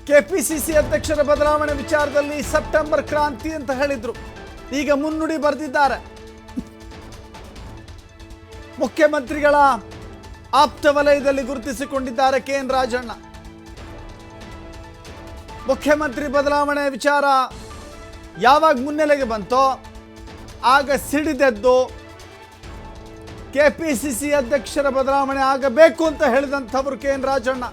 KPCC ಅಧ್ಯಕ್ಷರ ಬದಲಾವಣೆ ವಿಚಾರದಲ್ಲಿ ಸೆಪ್ಟೆಂಬರ್ ಕ್ರಾಂತಿ ಅಂತ ಹೇಳಿದ್ರು. ಈಗ ಮುನ್ನುಡಿ ಬರೆದಿದ್ದಾರೆ. ಮುಖ್ಯಮಂತ್ರಿಗಳ ಆಪ್ತ ವಲಯದಲ್ಲಿ ಗುರುತಿಸಿಕೊಂಡಿದ್ದಾರೆ ಕೆಎನ್ ರಾಜಣ್ಣ. ಮುಖ್ಯಮಂತ್ರಿ ಬದಲಾವಣೆ ವಿಚಾರ ಯಾವಾಗ ಮುನ್ನೆಲೆಗೆ ಬಂತೋ ಆಗ ಸಿಡಿದೆದ್ದು ಕೆಪಿಸಿಸಿ ಅಧ್ಯಕ್ಷರ ಬದಲಾವಣೆ ಆಗಬೇಕು ಅಂತ ಹೇಳಿದಂಥವರು ಕೆಎನ್ ರಾಜಣ್ಣ.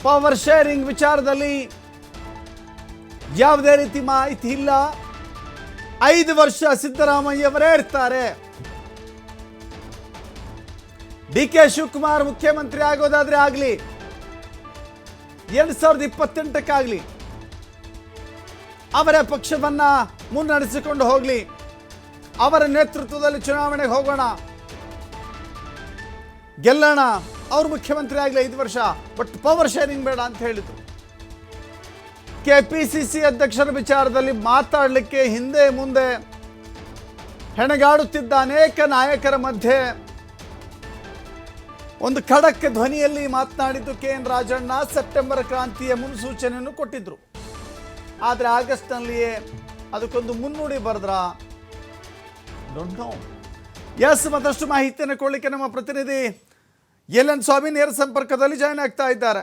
ಪವರ್ ಶೇರಿಂಗ್ ವಿಚಾರದಲ್ಲಿ ಯಾವುದೇ ರೀತಿ ಮಾಹಿತಿ ಇಲ್ಲ. 5 ವರ್ಷ ಸಿದ್ದರಾಮಯ್ಯವರೇ ಇರ್ತಾರೆ. ಡಿಕೆ ಶಿವಕುಮಾರ್ ಮುಖ್ಯಮಂತ್ರಿ ಆಗೋದಾದ್ರೆ ಆಗಲಿ, 2028 ಅವರ ಪಕ್ಷವನ್ನ ಮುನ್ನಡೆಸಿಕೊಂಡು ಹೋಗಲಿ, ಅವರ ನೇತೃತ್ವದಲ್ಲಿ ಚುನಾವಣೆಗೆ ಹೋಗೋಣ, ಗೆಲ್ಲೋಣ, ಅವ್ರು ಮುಖ್ಯಮಂತ್ರಿ ಆಗಲಿ 5 ವರ್ಷ, ಬಟ್ ಪವರ್ ಶೇರಿಂಗ್ ಬೇಡ ಅಂತ ಹೇಳಿದ್ರು. ಕೆಪಿಸಿಸಿ ಅಧ್ಯಕ್ಷರ ವಿಚಾರದಲ್ಲಿ ಮಾತಾಡಲಿಕ್ಕೆ ಹಿಂದೆ ಮುಂದೆ ಹೆಣಗಾಡುತ್ತಿದ್ದ ಅನೇಕ ನಾಯಕರ ಮಧ್ಯೆ ಒಂದು ಖಡಕ್ ಧ್ವನಿಯಲ್ಲಿ ಮಾತನಾಡಿದ್ದು ಕೆಎನ್ ರಾಜಣ್ಣ. ಸೆಪ್ಟೆಂಬರ್ ಕ್ರಾಂತಿಯ ಮುನ್ಸೂಚನೆಯನ್ನು ಕೊಟ್ಟಿದ್ರು. ಆದರೆ ಆಗಸ್ಟ್ನಲ್ಲಿಯೇ ಅದಕ್ಕೊಂದು ಮುನ್ನುಡಿ ಬರೆದ್ರ ಡೋಂಟ್ ನೋ. ಎಸ್, ಮತ್ತಷ್ಟು ಮಾಹಿತಿಯನ್ನು ಕೊಡಲಿಕ್ಕೆ ನಮ್ಮ ಪ್ರತಿನಿಧಿ ಎಲ್.ಎನ್. ಸ್ವಾಮಿ ನೇರ ಸಂಪರ್ಕದಲ್ಲಿ ಜಾಯ್ನ್ ಆಗ್ತಾ ಇದ್ದಾರೆ.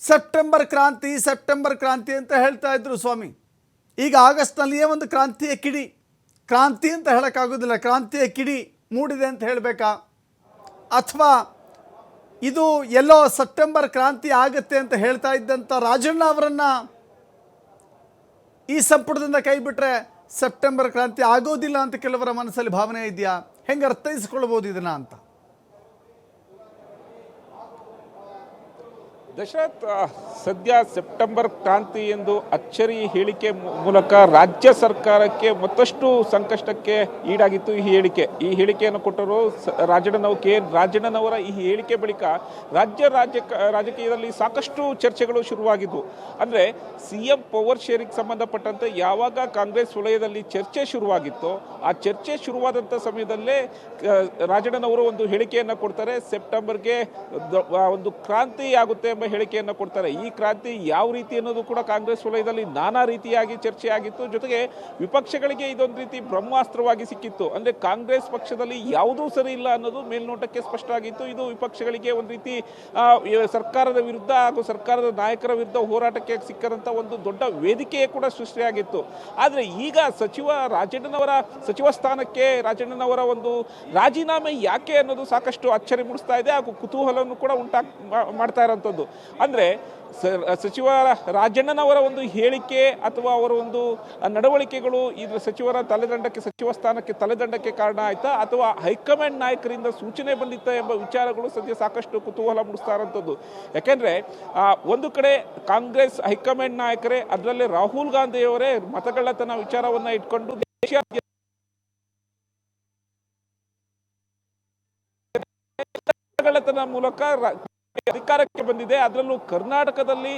ಸೆಪ್ಟೆಂಬರ್ ಕ್ರಾಂತಿ ಅಂತ ಹೇಳ್ತಾ ಇದ್ರು ಸ್ವಾಮಿ. ಈಗ ಆಗಸ್ಟ್ನಲ್ಲಿಯೇ ಒಂದು ಕ್ರಾಂತಿಯ ಕಿಡಿ, ಕ್ರಾಂತಿ ಅಂತ ಹೇಳೋಕ್ಕಾಗೋದಿಲ್ಲ, ಕ್ರಾಂತಿಯ ಕಿಡಿ ಮೂಡಿದೆ ಅಂತ ಹೇಳಬೇಕಾ, ಅಥವಾ ಇದು ಎಲ್ಲೋ ಸೆಪ್ಟೆಂಬರ್ ಕ್ರಾಂತಿ ಆಗುತ್ತೆ ಅಂತ ಹೇಳ್ತಾ ಇದ್ದಂಥ ರಾಜಣ್ಣ ಅವರನ್ನು ಈ ಸಂಪುಟದಿಂದ ಕೈ ಬಿಟ್ಟರೆ ಸೆಪ್ಟೆಂಬರ್ ಕ್ರಾಂತಿ ಆಗೋದಿಲ್ಲ ಅಂತ ಕೆಲವರ ಮನಸ್ಸಲ್ಲಿ ಭಾವನೆ ಇದೆಯಾ? ಹೆಂಗೆ ಅರ್ಥೈಸ್ಕೊಳ್ಬೋದು ಇದನ್ನು ಅಂತ? ದಶರಥ್, ಸದ್ಯ ಸೆಪ್ಟೆಂಬರ್ ಕ್ರಾಂತಿ ಎಂದು ಅಚ್ಚರಿ ಹೇಳಿಕೆ ಮೂಲಕ ರಾಜ್ಯ ಸರ್ಕಾರಕ್ಕೆ ಮತ್ತಷ್ಟು ಸಂಕಷ್ಟಕ್ಕೆ ಈಡಾಗಿತ್ತು ಈ ಹೇಳಿಕೆಯನ್ನು ಕೊಟ್ಟರು ರಾಜಣ್ಣನವರು. ಕೆಎನ್ ರಾಜಣ್ಣನವರ ಈ ಹೇಳಿಕೆ ಬಳಿಕ ರಾಜಕೀಯದಲ್ಲಿ ಸಾಕಷ್ಟು ಚರ್ಚೆಗಳು ಶುರುವಾಗಿದ್ವು. ಅಂದರೆ CM ಪವರ್ ಶೇರಿಂಗ್ ಸಂಬಂಧಪಟ್ಟಂತೆ ಯಾವಾಗ ಕಾಂಗ್ರೆಸ್ ವಲಯದಲ್ಲಿ ಚರ್ಚೆ ಶುರುವಾಗಿತ್ತೋ ಆ ಚರ್ಚೆ ಶುರುವಾದಂಥ ಸಮಯದಲ್ಲೇ ರಾಜಣ್ಣನವರು ಒಂದು ಹೇಳಿಕೆಯನ್ನು ಕೊಡ್ತಾರೆ. ಸೆಪ್ಟೆಂಬರ್ಗೆ ಒಂದು ಕ್ರಾಂತಿ ಆಗುತ್ತೆ ಎಂಬ ಹೇಳಿಕೆಯನ್ನು ಕೊಡ್ತಾರೆ. ಈ ಕ್ರಾಂತಿ ಯಾವ ರೀತಿ ಅನ್ನೋದು ಕೂಡ ಕಾಂಗ್ರೆಸ್ ವಲಯದಲ್ಲಿ ನಾನಾ ರೀತಿಯಾಗಿ ಚರ್ಚೆ ಆಗಿತ್ತು. ಜೊತೆಗೆ ವಿಪಕ್ಷಗಳಿಗೆ ಇದೊಂದು ರೀತಿ ಬ್ರಹ್ಮಾಸ್ತ್ರವಾಗಿ ಸಿಕ್ಕಿತ್ತು. ಅಂದ್ರೆ ಕಾಂಗ್ರೆಸ್ ಪಕ್ಷದಲ್ಲಿ ಯಾವುದೂ ಸರಿ ಇಲ್ಲ ಅನ್ನೋದು ಮೇಲ್ನೋಟಕ್ಕೆ ಸ್ಪಷ್ಟ ಆಗಿತ್ತು. ಇದು ವಿಪಕ್ಷಗಳಿಗೆ ಒಂದು ರೀತಿ ಸರ್ಕಾರದ ವಿರುದ್ಧ ಹಾಗೂ ಸರ್ಕಾರದ ನಾಯಕರ ವಿರುದ್ಧ ಹೋರಾಟಕ್ಕೆ ಸಿಕ್ಕದಂತ ಒಂದು ದೊಡ್ಡ ವೇದಿಕೆ ಕೂಡ ಸೃಷ್ಟಿಯಾಗಿತ್ತು. ಆದ್ರೆ ಈಗ ರಾಜಣ್ಣನವರ ಸಚಿವ ಸ್ಥಾನಕ್ಕೆ ರಾಜಣ್ಣನವರ ಒಂದು ರಾಜೀನಾಮೆ ಯಾಕೆ ಅನ್ನೋದು ಸಾಕಷ್ಟು ಅಚ್ಚರಿ ಮೂಡಿಸ್ತಾ ಇದೆ ಹಾಗೂ ಕುತೂಹಲವನ್ನು ಕೂಡ ಮಾಡ್ತಾ ಇರೋಂಥದ್ದು. ಅಂದ್ರೆ ಸಚಿವ ರಾಜಣ್ಣನವರ ಒಂದು ಹೇಳಿಕೆ ಅಥವಾ ಅವರ ಒಂದು ನಡವಳಿಕೆಗಳು ಇದು ಸಚಿವ ಸ್ಥಾನಕ್ಕೆ ತಲೆದಂಡಕ್ಕೆ ಕಾರಣ ಆಯ್ತಾ ಅಥವಾ ಹೈಕಮಾಂಡ್ ನಾಯಕರಿಂದ ಸೂಚನೆ ಬಂದಿತ್ತ ಎಂಬ ವಿಚಾರಗಳು ಸದ್ಯ ಸಾಕಷ್ಟು ಕುತೂಹಲ ಮೂಡಿಸ್ತಾ ಇರುವಂಥದ್ದು. ಯಾಕೆಂದ್ರೆ ಒಂದು ಕಡೆ ಕಾಂಗ್ರೆಸ್ ಹೈಕಮಾಂಡ್ ನಾಯಕರೇ, ಅದರಲ್ಲಿ ರಾಹುಲ್ ಗಾಂಧಿಯವರೇ ಮತಗಳ್ಳತನ ವಿಚಾರವನ್ನ ಇಟ್ಕೊಂಡು ಮತಗಳ್ಳತನ ಮೂಲಕ ಅಧಿಕಾರಕ್ಕೆ ಬಂದಿದೆ. ಅದರಲ್ಲೂ ಕರ್ನಾಟಕದಲ್ಲಿ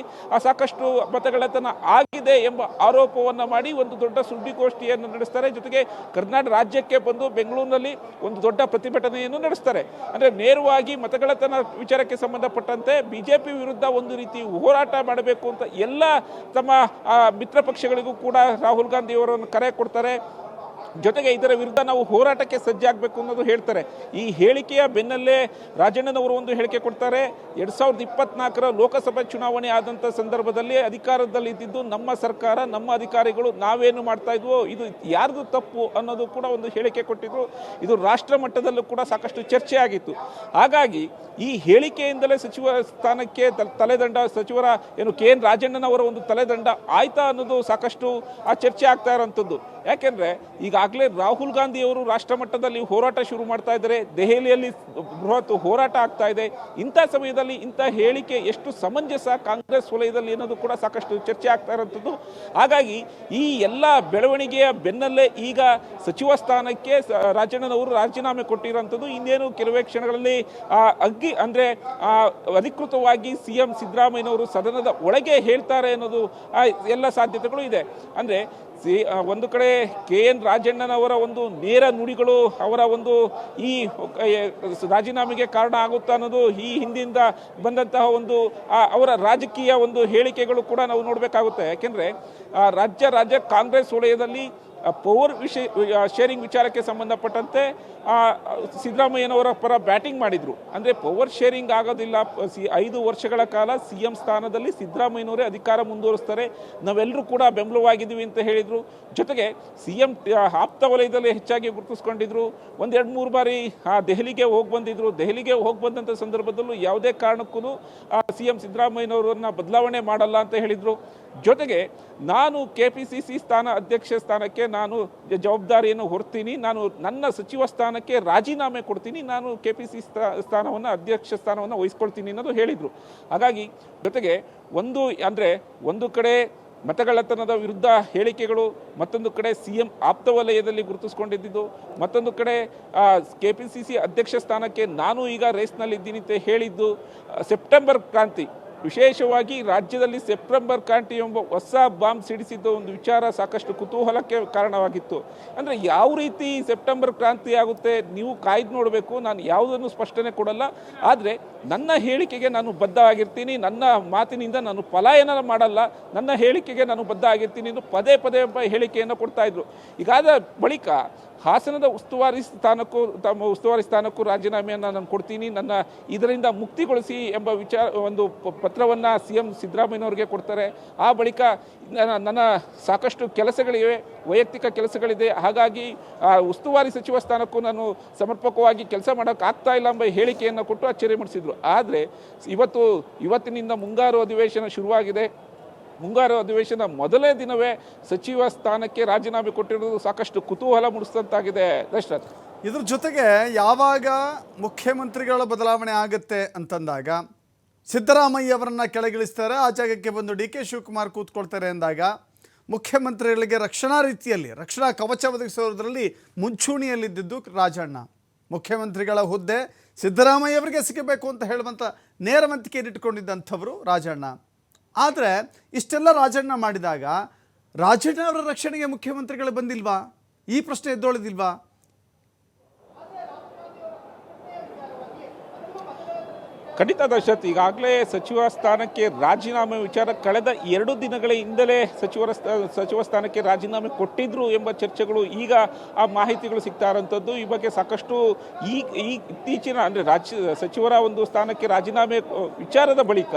ಸಾಕಷ್ಟು ಮತಗಳ್ಳತನ ಆಗಿದೆ ಎಂಬ ಆರೋಪವನ್ನ ಮಾಡಿ ಒಂದು ದೊಡ್ಡ ಸುದ್ದಿಗೋಷ್ಠಿಯನ್ನು ನಡೆಸ್ತಾರೆ. ಜೊತೆಗೆ ಕರ್ನಾಟಕ ರಾಜ್ಯಕ್ಕೆ ಬಂದು ಬೆಂಗಳೂರಿನಲ್ಲಿ ಒಂದು ದೊಡ್ಡ ಪ್ರತಿಭಟನೆಯನ್ನು ನಡೆಸ್ತಾರೆ. ಅಂದ್ರೆ ನೇರವಾಗಿ ಮತಗಳ್ಳತನ ವಿಚಾರಕ್ಕೆ ಸಂಬಂಧಪಟ್ಟಂತೆ ಬಿಜೆಪಿ ವಿರುದ್ಧ ಒಂದು ರೀತಿ ಹೋರಾಟ ಮಾಡಬೇಕು ಅಂತ ಎಲ್ಲ ತಮ್ಮ ಮಿತ್ರ ಪಕ್ಷಗಳಿಗೂ ಕೂಡ ರಾಹುಲ್ ಗಾಂಧಿ ಅವರನ್ನು ಕರೆ ಕೊಡ್ತಾರೆ. ಜೊತೆಗೆ ಇದರ ವಿರುದ್ಧ ನಾವು ಹೋರಾಟಕ್ಕೆ ಸಜ್ಜಾಗಬೇಕು ಅನ್ನೋದು ಹೇಳ್ತಾರೆ. ಈ ಹೇಳಿಕೆಯ ಬೆನ್ನಲ್ಲೇ ರಾಜಣ್ಣನವರು ಒಂದು ಹೇಳಿಕೆ ಕೊಡ್ತಾರೆ. 2024 ಲೋಕಸಭಾ ಚುನಾವಣೆ ಆದಂಥ ಸಂದರ್ಭದಲ್ಲಿ ಅಧಿಕಾರದಲ್ಲಿ ಇದ್ದಿದ್ದು ನಮ್ಮ ಸರ್ಕಾರ, ನಮ್ಮ ಅಧಿಕಾರಿಗಳು, ನಾವೇನು ಮಾಡ್ತಾ ಇದ್ವೋ ಇದು ಯಾರ್ದು ತಪ್ಪು ಅನ್ನೋದು ಕೂಡ ಒಂದು ಹೇಳಿಕೆ ಕೊಟ್ಟಿದ್ರು. ಇದು ರಾಷ್ಟ್ರ ಮಟ್ಟದಲ್ಲೂ ಕೂಡ ಸಾಕಷ್ಟು ಚರ್ಚೆ ಆಗಿತ್ತು. ಹಾಗಾಗಿ ಈ ಹೇಳಿಕೆಯಿಂದಲೇ ಸಚಿವ ಸ್ಥಾನಕ್ಕೆ ತಲೆದಂಡ ಸಚಿವರ ಕೆಎನ್ ರಾಜಣ್ಣನವರ ಒಂದು ತಲೆದಂಡ ಆಯ್ತಾ ಅನ್ನೋದು ಸಾಕಷ್ಟು ಚರ್ಚೆ ಆಗ್ತಾ ಇರೋಂಥದ್ದು. ಯಾಕೆಂದ್ರೆ ಈಗಾಗಲೇ ರಾಹುಲ್ ಗಾಂಧಿ ಅವರು ರಾಷ್ಟ್ರ ಮಟ್ಟದಲ್ಲಿ ಹೋರಾಟ ಶುರು ಮಾಡ್ತಾ ಇದ್ದಾರೆ. ದೆಹಲಿಯಲ್ಲಿ ಬೃಹತ್ ಹೋರಾಟ ಆಗ್ತಾ ಇದೆ. ಇಂಥ ಸಮಯದಲ್ಲಿ ಇಂಥ ಹೇಳಿಕೆ ಎಷ್ಟು ಸಮಂಜಸ ಕಾಂಗ್ರೆಸ್ ವಲಯದಲ್ಲಿ ಅನ್ನೋದು ಕೂಡ ಸಾಕಷ್ಟು ಚರ್ಚೆ ಆಗ್ತಾ ಇರೋಂಥದ್ದು. ಹಾಗಾಗಿ ಈ ಎಲ್ಲ ಬೆಳವಣಿಗೆಯ ಬೆನ್ನಲ್ಲೇ ಈಗ ಸಚಿವ ಸ್ಥಾನಕ್ಕೆ ರಾಜಣ್ಣನವರು ರಾಜೀನಾಮೆ ಕೊಟ್ಟಿರೋಂಥದ್ದು. ಇನ್ನೇನು ಕೆಲವೇ ಕ್ಷಣಗಳಲ್ಲಿ ಅಧಿಕೃತವಾಗಿ CM ಸಿದ್ದರಾಮಯ್ಯನವರು ಸದನದ ಒಳಗೆ ಹೇಳ್ತಾರೆ ಅನ್ನೋದು ಎಲ್ಲ ಸಾಧ್ಯತೆಗಳು ಇದೆ. ಅಂದ್ರೆ ಒಂದು ಕಡೆ KN ರಾಜಣ್ಣನವರ ಒಂದು ನೇರ ನುಡಿಗಳು ಅವರ ಒಂದು ಈ ರಾಜೀನಾಮೆಗೆ ಕಾರಣ ಆಗುತ್ತಾ ಅನ್ನೋದು ಈ ಹಿಂದಿಂದ ಬಂದಂತಹ ಒಂದು ಅವರ ರಾಜಕೀಯ ಒಂದು ಹೇಳಿಕೆಗಳು ಕೂಡ ನಾವು ನೋಡಬೇಕಾಗುತ್ತೆ. ಯಾಕೆಂದರೆ ರಾಜ್ಯ ಕಾಂಗ್ರೆಸ್ ವಲಯದಲ್ಲಿ ಪವರ್ ಶೇರಿಂಗ್ ವಿಚಾರಕ್ಕೆ ಸಂಬಂಧಪಟ್ಟಂತೆ ಸಿದ್ದರಾಮಯ್ಯನವರ ಪರ ಬ್ಯಾಟಿಂಗ್ ಮಾಡಿದರು. ಅಂದರೆ ಪವರ್ ಶೇರಿಂಗ್ ಆಗೋದಿಲ್ಲ, 5 ವರ್ಷಗಳ ಕಾಲ CM ಸ್ಥಾನದಲ್ಲಿ ಸಿದ್ದರಾಮಯ್ಯನವರೇ ಅಧಿಕಾರ ಮುಂದುವರಿಸ್ತಾರೆ, ನಾವೆಲ್ಲರೂ ಕೂಡ ಬೆಂಬಲವಾಗಿದ್ದೀವಿ ಅಂತ ಹೇಳಿದರು. ಜೊತೆಗೆ CM ಆಪ್ತ ವಲಯದಲ್ಲಿ ಹೆಚ್ಚಾಗಿ ಗುರುತಿಸ್ಕೊಂಡಿದ್ರು. 1-2-3 ಬಾರಿ ದೆಹಲಿಗೆ ಹೋಗಿ ಬಂದಿದ್ರು. ದೆಹಲಿಗೆ ಹೋಗಿ ಬಂದಂಥ ಸಂದರ್ಭದಲ್ಲೂ ಯಾವುದೇ ಕಾರಣಕ್ಕೂ CM ಸಿದ್ದರಾಮಯ್ಯನವರನ್ನ ಬದಲಾವಣೆ ಮಾಡಲ್ಲ ಅಂತ ಹೇಳಿದರು. ಜೊತೆಗೆ ನಾನು KPCC ಅಧ್ಯಕ್ಷ ಸ್ಥಾನಕ್ಕೆ ನಾನು ಜವಾಬ್ದಾರಿಯನ್ನು ಹೊರ್ತೀನಿ, ನಾನು ನನ್ನ ಸಚಿವ ಸ್ಥಾನಕ್ಕೆ ರಾಜೀನಾಮೆ ಕೊಡ್ತೀನಿ, ನಾನು KPCC ಅಧ್ಯಕ್ಷ ಸ್ಥಾನವನ್ನು ವಹಿಸ್ಕೊಳ್ತೀನಿ ಅನ್ನೋದು ಹೇಳಿದರು. ಹಾಗಾಗಿ ಜೊತೆಗೆ ಒಂದು ಕಡೆ ಮತಗಳ್ಳತನದ ವಿರುದ್ಧ ಹೇಳಿಕೆಗಳು, ಮತ್ತೊಂದು ಕಡೆ CM ಆಪ್ತ ವಲಯದಲ್ಲಿ ಗುರುತಿಸ್ಕೊಂಡಿದ್ದು, ಮತ್ತೊಂದು ಕಡೆ KPCC ಅಧ್ಯಕ್ಷ ಸ್ಥಾನಕ್ಕೆ ನಾನು ಈಗ ರೇಸ್ನಲ್ಲಿದ್ದೀನಿ ಅಂತ ಹೇಳಿದ್ದು, ಸೆಪ್ಟೆಂಬರ್ ಕ್ರಾಂತಿ ವಿಶೇಷವಾಗಿ ರಾಜ್ಯದಲ್ಲಿ ಸೆಪ್ಟೆಂಬರ್ ಕ್ರಾಂತಿ ಎಂಬ ಹೊಸ ಬಾಂಬ್ ಸಿಡಿಸಿದ್ದ ಒಂದು ವಿಚಾರ ಸಾಕಷ್ಟು ಕುತೂಹಲಕ್ಕೆ ಕಾರಣವಾಗಿತ್ತು. ಅಂದರೆ ಯಾವ ರೀತಿ ಸೆಪ್ಟೆಂಬರ್ ಕ್ರಾಂತಿ ಆಗುತ್ತೆ ನೀವು ಕಾಯ್ದು ನೋಡಬೇಕು. ನಾನು ಯಾವುದನ್ನು ಸ್ಪಷ್ಟನೆ ಕೊಡಲ್ಲ, ಆದರೆ ನನ್ನ ಹೇಳಿಕೆಗೆ ನಾನು ಬದ್ಧವಾಗಿರ್ತೀನಿ, ನನ್ನ ಮಾತಿನಿಂದ ನಾನು ಪಲಾಯನ ಮಾಡಲ್ಲ, ನನ್ನ ಹೇಳಿಕೆಗೆ ನಾನು ಬದ್ಧ ಆಗಿರ್ತೀನಿ ಎಂದು ಪದೇ ಹೇಳಿಕೆಯನ್ನು ಕೊಡ್ತಾ ಇದ್ರು. ಈಗಾದ ಬಳಿಕ ಹಾಸನದ ತಮ್ಮ ಉಸ್ತುವಾರಿ ಸ್ಥಾನಕ್ಕೂ ರಾಜೀನಾಮೆಯನ್ನು ನಾನು ಕೊಡ್ತೀನಿ, ನನ್ನ ಇದರಿಂದ ಮುಕ್ತಿಗೊಳಿಸಿ ಎಂಬ ಒಂದು ಪತ್ರವನ್ನು CM ಸಿದ್ದರಾಮಯ್ಯನವ್ರಿಗೆ ಕೊಡ್ತಾರೆ. ಆ ಬಳಿಕ ನನ್ನ ಸಾಕಷ್ಟು ಕೆಲಸಗಳಿವೆ, ವೈಯಕ್ತಿಕ ಕೆಲಸಗಳಿದೆ, ಹಾಗಾಗಿ ಉಸ್ತುವಾರಿ ಸಚಿವ ಸ್ಥಾನಕ್ಕೂ ನಾನು ಸಮರ್ಪಕವಾಗಿ ಕೆಲಸ ಮಾಡೋಕ್ಕಾಗ್ತಾ ಇಲ್ಲ ಎಂಬ ಹೇಳಿಕೆಯನ್ನು ಕೊಟ್ಟು ಅಚ್ಚರಿ ಮೂಡಿಸಿದ್ರು. ಆದರೆ ಇವತ್ತಿನಿಂದ ಮುಂಗಾರು ಅಧಿವೇಶನ ಶುರುವಾಗಿದೆ. ಮುಂಗಾರು ಅಧಿವೇಶನ ಮೊದಲನೇ ದಿನವೇ ಸಚಿವ ಸ್ಥಾನಕ್ಕೆ ರಾಜೀನಾಮೆ ಕೊಟ್ಟಿರುವುದು ಸಾಕಷ್ಟು ಕುತೂಹಲ ಮೂಡಿಸಿದಂತಾಗಿದೆ. ದಶರಥ್, ಇದ್ರ ಜೊತೆಗೆ ಯಾವಾಗ ಮುಖ್ಯಮಂತ್ರಿಗಳ ಬದಲಾವಣೆ ಆಗುತ್ತೆ ಅಂತಂದಾಗ ಸಿದ್ದರಾಮಯ್ಯ ಅವರನ್ನು ಕೆಳಗಿಳಿಸ್ತಾರೆ, ಆ ಜಾಗಕ್ಕೆ ಬಂದು DK ಶಿವಕುಮಾರ್ ಕೂತ್ಕೊಳ್ತಾರೆ ಅಂದಾಗ ಮುಖ್ಯಮಂತ್ರಿಗಳಿಗೆ ರಕ್ಷಣಾ ಕವಚ ಒದಗಿಸೋದ್ರಲ್ಲಿ ಮುಂಚೂಣಿಯಲ್ಲಿದ್ದಿದ್ದು ರಾಜಣ್ಣ. ಮುಖ್ಯಮಂತ್ರಿಗಳ ಹುದ್ದೆ ಸಿದ್ದರಾಮಯ್ಯ ಅವರಿಗೆ ಸಿಗಬೇಕು ಅಂತ ಹೇಳುವಂಥ ನೇರವಂತಿಕೆಯನ್ನು ಇಟ್ಕೊಂಡಿದ್ದಂಥವರು ರಾಜಣ್ಣ. ಆದರೆ ಇಷ್ಟೆಲ್ಲ ರಾಜಣ್ಣ ಮಾಡಿದಾಗ ರಾಜಣ್ಣ ಅವರ ರಕ್ಷಣೆಗೆ ಮುಖ್ಯಮಂತ್ರಿಗಳು ಬಂದಿಲ್ವಾ? ಈ ಪ್ರಶ್ನೆ ಎದ್ದೊಳಿದಿಲ್ವಾ? ಖಂಡಿತ ದಶರಥ್, ಈಗಾಗಲೇ ಸಚಿವ ಸ್ಥಾನಕ್ಕೆ ರಾಜೀನಾಮೆ ವಿಚಾರ ಕಳೆದ 2 ದಿನಗಳ ಹಿಂದಲೇ ಸಚಿವ ಸ್ಥಾನಕ್ಕೆ ರಾಜೀನಾಮೆ ಕೊಟ್ಟಿದ್ರು ಎಂಬ ಚರ್ಚೆಗಳು, ಈಗ ಆ ಮಾಹಿತಿಗಳು ಸಿಗ್ತಾ ಇರೋಂಥದ್ದು. ಈ ಬಗ್ಗೆ ಸಾಕಷ್ಟು ಇತ್ತೀಚಿನ ಸಚಿವರ ಒಂದು ಸ್ಥಾನಕ್ಕೆ ರಾಜೀನಾಮೆ ವಿಚಾರದ ಬಳಿಕ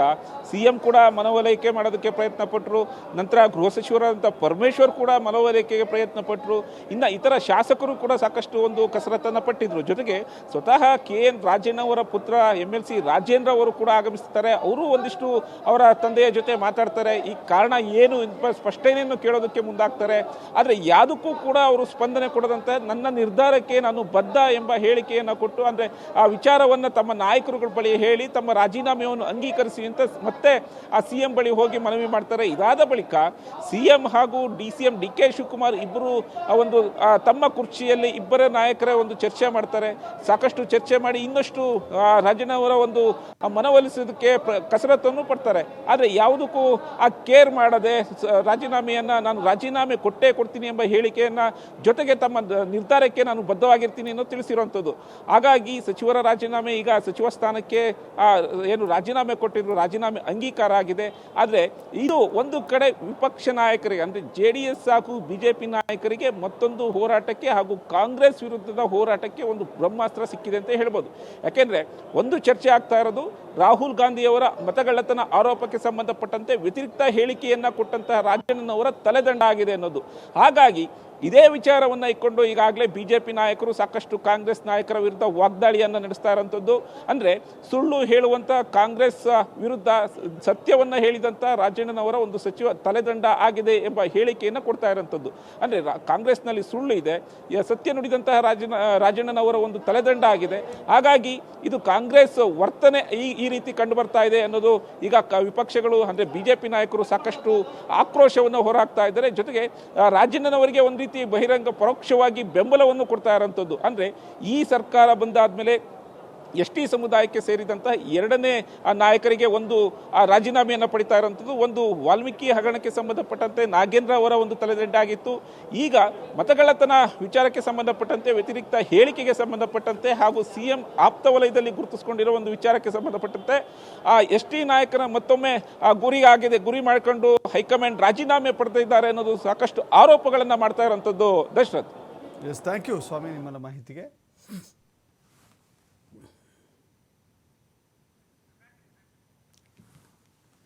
CM ಕೂಡ ಮನವೊಲಿಕೆ ಮಾಡೋದಕ್ಕೆ ಪ್ರಯತ್ನ ಪಟ್ಟರು. ನಂತರ ಗೃಹ ಸಚಿವರಾದಂಥ ಪರಮೇಶ್ವರ್ ಕೂಡ ಮನವೊಲಿಕೆಗೆ ಪ್ರಯತ್ನ ಪಟ್ಟರು. ಇನ್ನು ಇತರ ಶಾಸಕರು ಕೂಡ ಸಾಕಷ್ಟು ಒಂದು ಕಸರತ್ತನ್ನು ಪಟ್ಟಿದ್ರು. ಜೊತೆಗೆ ಸ್ವತಃ KN ರಾಜಣ್ಣವರ ಪುತ್ರ MLC ರಾಜೇಂದ್ರ ಅವರು ಕೂಡ ಆಗಮಿಸ್ತಾರೆ. ಅವರು ಒಂದಿಷ್ಟು ಅವರ ತಂದೆಯ ಜೊತೆ ಮಾತಾಡ್ತಾರೆ. ಈ ಕಾರಣ ಏನು ಸ್ಪಷ್ಟನೆಯನ್ನು ಕೇಳೋದಕ್ಕೆ ಮುಂದಾಗ್ತಾರೆ. ಆದರೆ ಯಾವುದಕ್ಕೂ ಕೂಡ ಅವರು ಸ್ಪಂದನೆ ಕೊಡದಂತೆ ನನ್ನ ನಿರ್ಧಾರಕ್ಕೆ ನಾನು ಬದ್ಧ ಎಂಬ ಹೇಳಿಕೆಯನ್ನು ಕೊಟ್ಟು, ಅಂದರೆ ಆ ವಿಚಾರವನ್ನು ತಮ್ಮ ನಾಯಕರುಗಳ ಬಳಿ ಹೇಳಿ ತಮ್ಮ ರಾಜೀನಾಮೆಯನ್ನು ಅಂಗೀಕರಿಸಿ ಅಂತ ಮತ್ತೆ ಆ CM ಬಳಿ ಹೋಗಿ ಮನವಿ ಮಾಡ್ತಾರೆ. ಇದಾದ ಬಳಿಕ CM ಹಾಗೂ DCM DK ಶಿವಕುಮಾರ್ ಇಬ್ಬರು ಒಂದು ತಮ್ಮ ಕುರ್ಚಿಯಲ್ಲಿ ಇಬ್ಬರ ನಾಯಕರ ಒಂದು ಚರ್ಚೆ ಮಾಡ್ತಾರೆ. ಸಾಕಷ್ಟು ಚರ್ಚೆ ಮಾಡಿ ಇನ್ನಷ್ಟು ರಾಜಣ್ಣವರ ಒಂದು ಮನವೊಲಿಸೋದಕ್ಕೆ ಕಸರತ್ತನ್ನು ಪಡ್ತಾರೆ. ಆದರೆ ಯಾವುದಕ್ಕೂ ಕೇರ್ ಮಾಡದೆ ರಾಜೀನಾಮೆಯನ್ನು ನಾನು ರಾಜೀನಾಮೆ ಕೊಡ್ತೀನಿ ಎಂಬ ಹೇಳಿಕೆಯನ್ನು ಜೊತೆಗೆ ತಮ್ಮ ನಿರ್ಧಾರಕ್ಕೆ ನಾನು ಬದ್ಧವಾಗಿರ್ತೀನಿ ಅನ್ನೋ ತಿಳಿಸಿರುವಂಥದ್ದು. ಹಾಗಾಗಿ ಸಚಿವರ ರಾಜೀನಾಮೆ ಈಗ ಸಚಿವ ಸ್ಥಾನಕ್ಕೆ ಏನು ರಾಜೀನಾಮೆ ಕೊಟ್ಟಿದ್ರು, ರಾಜೀನಾಮೆ ಅಂಗೀಕಾರ ಆಗಿದೆ. ಆದರೆ ಇದು ಒಂದು ಕಡೆ ವಿಪಕ್ಷ ನಾಯಕರಿಗೆ, ಅಂದರೆ JDS ಹಾಗೂ BJP ನಾಯಕರಿಗೆ ಮತ್ತೊಂದು ಹೋರಾಟಕ್ಕೆ ಹಾಗೂ ಕಾಂಗ್ರೆಸ್ ವಿರುದ್ಧದ ಹೋರಾಟಕ್ಕೆ ಒಂದು ಬ್ರಹ್ಮಾಸ್ತ್ರ ಸಿಕ್ಕಿದೆ ಅಂತ ಹೇಳ್ಬೋದು. ಯಾಕೆಂದರೆ ಒಂದು ಚರ್ಚೆ ಆಗ್ತಾ ಇರೋದು ರಾಹುಲ್ ಗಾಂಧಿಯವರ ಮತಗಳ್ಳತನ ಆರೋಪಕ್ಕೆ ಸಂಬಂಧಪಟ್ಟಂತೆ ವ್ಯತಿರಿಕ್ತ ಹೇಳಿಕೆಯನ್ನು ಕೊಟ್ಟಂತಹ ರಾಜಣ್ಣನವರ ತಲೆದಂಡ ಆಗಿದೆ ಅನ್ನೋದು. ಹಾಗಾಗಿ ಇದೇ ವಿಚಾರವನ್ನು ಇಟ್ಕೊಂಡು ಈಗಾಗಲೇ BJP ನಾಯಕರು ಸಾಕಷ್ಟು ಕಾಂಗ್ರೆಸ್ ನಾಯಕರ ವಿರುದ್ಧ ವಾಗ್ದಾಳಿಯನ್ನು ನಡೆಸ್ತಾ ಇರೋಂಥದ್ದು. ಅಂದರೆ ಸುಳ್ಳು ಹೇಳುವಂಥ ಕಾಂಗ್ರೆಸ್ ವಿರುದ್ಧ ಸತ್ಯವನ್ನು ಹೇಳಿದಂಥ ರಾಜಣ್ಣನವರ ಒಂದು ಸಚಿವ ತಲೆದಂಡ ಆಗಿದೆ ಎಂಬ ಹೇಳಿಕೆಯನ್ನು ಕೊಡ್ತಾ ಇರೋಂಥದ್ದು. ಅಂದರೆ ಕಾಂಗ್ರೆಸ್ನಲ್ಲಿ ಸುಳ್ಳು ಇದೆ, ಸತ್ಯ ನುಡಿದಂತಹ ರಾಜಣ್ಣನವರ ಒಂದು ತಲೆದಂಡ ಆಗಿದೆ. ಹಾಗಾಗಿ ಇದು ಕಾಂಗ್ರೆಸ್ ವರ್ತನೆ ಈ ರೀತಿ ಕಂಡು ಬರ್ತಾ ಇದೆ ಅನ್ನೋದು ಈಗ ವಿಪಕ್ಷಗಳು, ಅಂದರೆ BJP ನಾಯಕರು ಸಾಕಷ್ಟು ಆಕ್ರೋಶವನ್ನು ಹೊರಹಾಕ್ತಾ ಇದ್ದಾರೆ. ಜೊತೆಗೆ ರಾಜಣ್ಣನವರಿಗೆ ಒಂದು ರೀತಿ ಬಹಿರಂಗ ಪರೋಕ್ಷವಾಗಿ ಬೆಂಬಲವನ್ನು ಕೊಡ್ತಾ ಇರೋಂಥದ್ದು. ಅಂದರೆ ಈ ಸರ್ಕಾರ ಬಂದಾದ್ಮೇಲೆ ಎಸ್ ಟಿ ಸಮುದಾಯಕ್ಕೆ ಸೇರಿದಂಥ ಎರಡನೇ ನಾಯಕರಿಗೆ ಒಂದು ರಾಜೀನಾಮೆಯನ್ನು ಪಡಿತಾ ಇರುವಂಥದ್ದು. ಒಂದು ವಾಲ್ಮೀಕಿ ಹಗರಣಕ್ಕೆ ಸಂಬಂಧಪಟ್ಟಂತೆ ನಾಗೇಂದ್ರ ಅವರ ಒಂದು ತಲೆದಂಡಾಗಿತ್ತು. ಈಗ ಮತಗಳ್ಳತನ ವಿಚಾರಕ್ಕೆ ಸಂಬಂಧಪಟ್ಟಂತೆ, ವ್ಯತಿರಿಕ್ತ ಹೇಳಿಕೆಗೆ ಸಂಬಂಧಪಟ್ಟಂತೆ ಹಾಗೂ CM ಆಪ್ತ ವಲಯದಲ್ಲಿ ಗುರುತಿಸಿಕೊಂಡಿರೋ ಒಂದು ವಿಚಾರಕ್ಕೆ ಸಂಬಂಧಪಟ್ಟಂತೆ ಎಸ್ ಟಿ ನಾಯಕನ ಮತ್ತೊಮ್ಮೆ ಗುರಿ ಮಾಡಿಕೊಂಡು ಹೈಕಮಾಂಡ್ ರಾಜೀನಾಮೆ ಪಡೆದಿದ್ದಾರೆ ಅನ್ನೋದು ಸಾಕಷ್ಟು ಆರೋಪಗಳನ್ನು ಮಾಡ್ತಾ ಇರುವಂಥದ್ದು. ದಶರಥ್. ಎಸ್, ಥ್ಯಾಂಕ್ ಯು ಸ್ವಾಮಿ ನಿಮ್ಮನ್ನ ಮಾಹಿತಿಗೆ.